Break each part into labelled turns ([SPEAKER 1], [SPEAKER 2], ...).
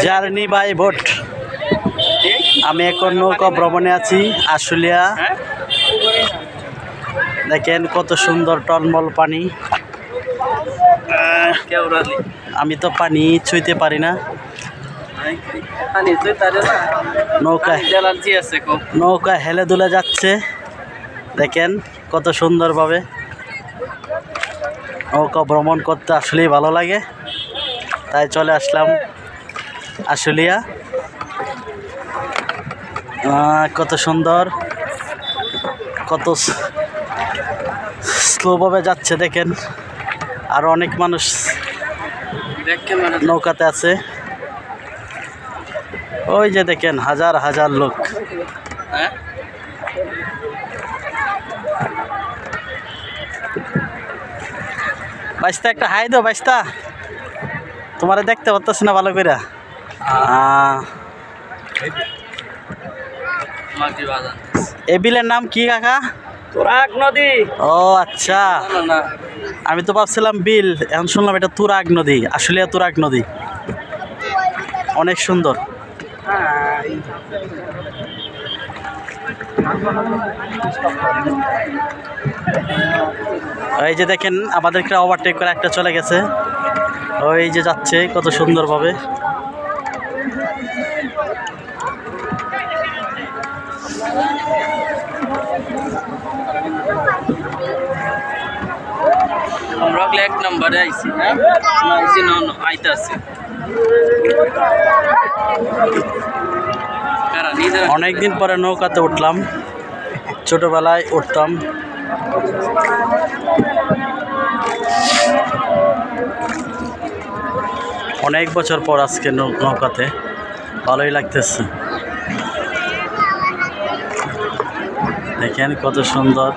[SPEAKER 1] Journey by boat. আমি এখন নৌকা ভ্রমণে আছি আশুলিয়া। দেখেন কত সুন্দর টলমল পানি। আমি তো পানি ছুঁইতে পারি না। নৌকা হেলে দুলে যাচ্ছে, দেখেন কত সুন্দরভাবে। নৌকা ভ্রমণ করতে আসলেই ভালো লাগে, তাই চলে আসলাম আশুলিয়া। কত সুন্দর, কত স্লোভাবে যাচ্ছে দেখেন। আর অনেক মানুষ নৌকাতে আছে, ওই যে দেখেন হাজার হাজার লোক। বাইস্তা একটা হাই দাও বাইস্তা, তোমারে দেখতে পারতেছি না ভালো করে। এ বিলের নাম কি কাকা?
[SPEAKER 2] তুরাগ নদী।
[SPEAKER 1] ও আচ্ছা, আমি তো ভাবছিলাম বিল, এখন শুনলাম এটা তুরাগ নদী। আসলে তুরাগ নদী অনেক সুন্দর। এই যে দেখেন আমাদেরকে ওভারটেক করে একটা চলে গেছে, ওই যে যাচ্ছে কত সুন্দরভাবে।
[SPEAKER 2] আমরা এক নম্বরে আইছি, আইতাছি।
[SPEAKER 1] অনেকদিন পরে নৌকাতে উঠলাম, ছোটবেলায় উঠতাম। অনেক বছর পর আজকে নৌকাতে, ভালোই লাগতেছে। দেখেন কত সুন্দর,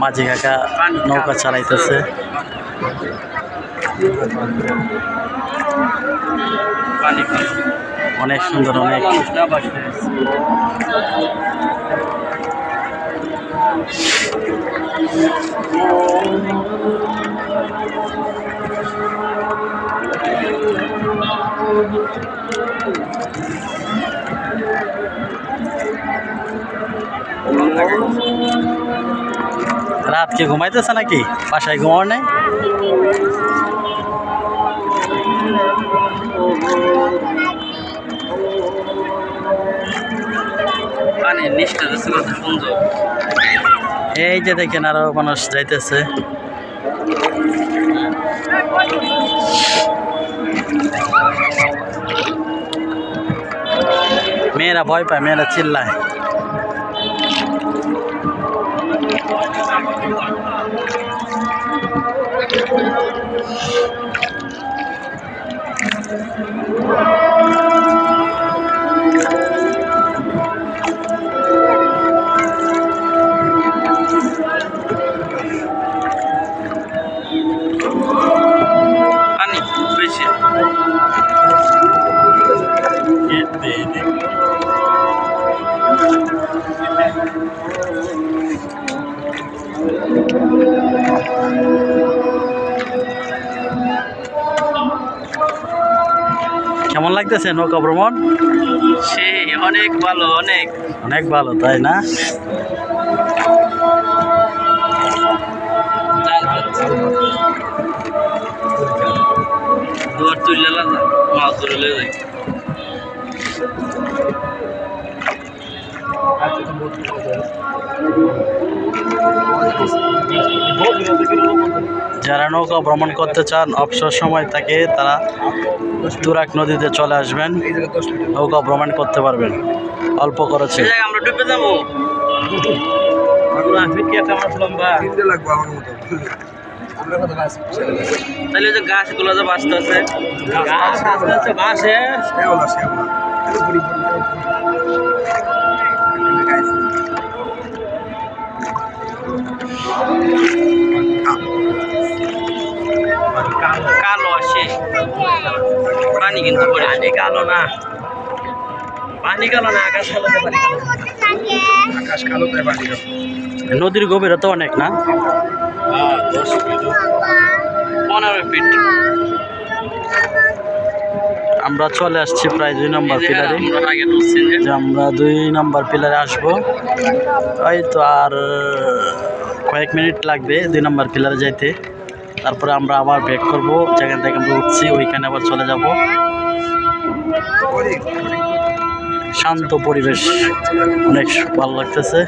[SPEAKER 1] মাঝি কাকা নৌকা চালাইতেছে। অনেক সুন্দর, অনেক রাত কি ঘুমাইতেছে নাকি? বাসায় ঘুমাও নাই? এই যে দেখেন আরো মানুষ যাইতেছে। মেয়েরা ভয় পায়, মেয়েরা চিল্লায়। কেমন লাগতেছে নৌকা ভ্রমণ?
[SPEAKER 2] সে অনেক ভালো, অনেক
[SPEAKER 1] অনেক ভালো, তাই না?
[SPEAKER 2] দুয়ার তুললে মাছ ধরে যায়।
[SPEAKER 1] যারা নৌকা ভ্রমণ করতে চান, অবসর সময় থাকে, তারা তুরাগ নদীতে চলে আসবেন, নৌকা ভ্রমণ করতে পারবেন অল্প খরচে।
[SPEAKER 2] আমরা ডুবে যাবো। তাহলে যে গাছগুলো যে বাঁচতে আছে, কালো আসে পানি, কিন্তু পানি কালো না, পানি কালো না, আকাশ কালো, আকাশ কালো, পানি কালো।
[SPEAKER 1] নদীর গভীরতা অনেক না?
[SPEAKER 2] 10 ফিট, 15 ফিট।
[SPEAKER 1] আমরা চলে আসছি প্রায় 2 নম্বর পিলারে।
[SPEAKER 2] আগে ঢুকছি যে
[SPEAKER 1] যে আমরা 2 নম্বর পিলারে আসবো, ওই তো আর কয়েক মিনিট লাগবে 2 নম্বর পিলারে যাইতে। তারপরে আমরা আবার ব্রেক করব, যেখান থেকে আমরা উঠছি ওইখানে আবার চলে যাব। শান্ত পরিবেশ, অনেক ভালো লাগতেছে।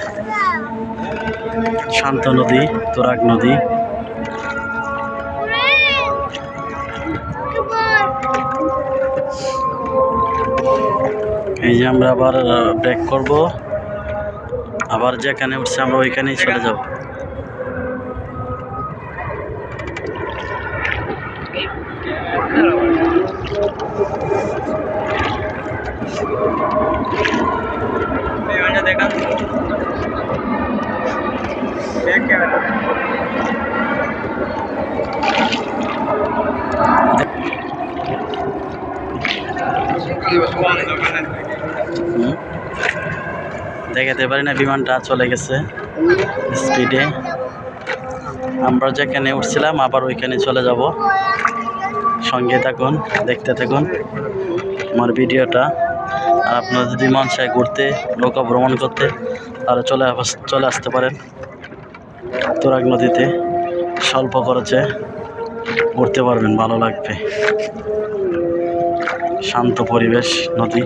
[SPEAKER 1] শান্ত নদী, তুরাগ নদী। এই যে আমরা আবার ব্রেক করব, আবার যেখানে উঠছে আমরা ওইখানেই চলে যাব।
[SPEAKER 2] দেখান
[SPEAKER 1] দেখাতে পারি না, বিমানটা চলে গেছে স্পিডে। আমরা যেখানে উঠছিলাম আবার ওইখানে চলে যাব। সঙ্গে থাকুন, দেখতে থাকুন আমার ভিডিওটা। আর আপনারা যদি মন চায় ঘুরতে, নৌকা ভ্রমণ করতে, তাহলে চলে আসতে পারেন তুরাগ নদীতে। স্বল্প খরচে ঘুরতে পারবেন, ভালো লাগবে। শান্ত পরিবেশ, নদী,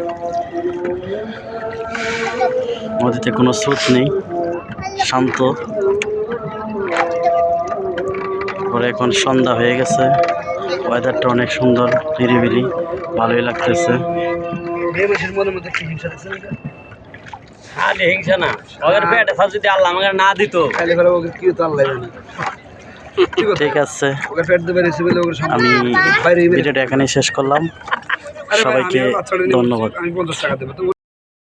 [SPEAKER 1] নদীতে কোনো স্রোত নেই, শান্ত। পরে এখন সন্ধ্যা হয়ে গেছে, ওয়েদারটা অনেক সুন্দর, নিরিবিলি, ভালোই লাগতেছে।
[SPEAKER 2] খালি হিংসা না, ওদের পেটে সব যদি আল্লাহ আমাকে না দিত
[SPEAKER 1] ঠিক আছে, আমি ভিডিওটা এখানেই শেষ করলাম। সবাইকে ধন্যবাদ।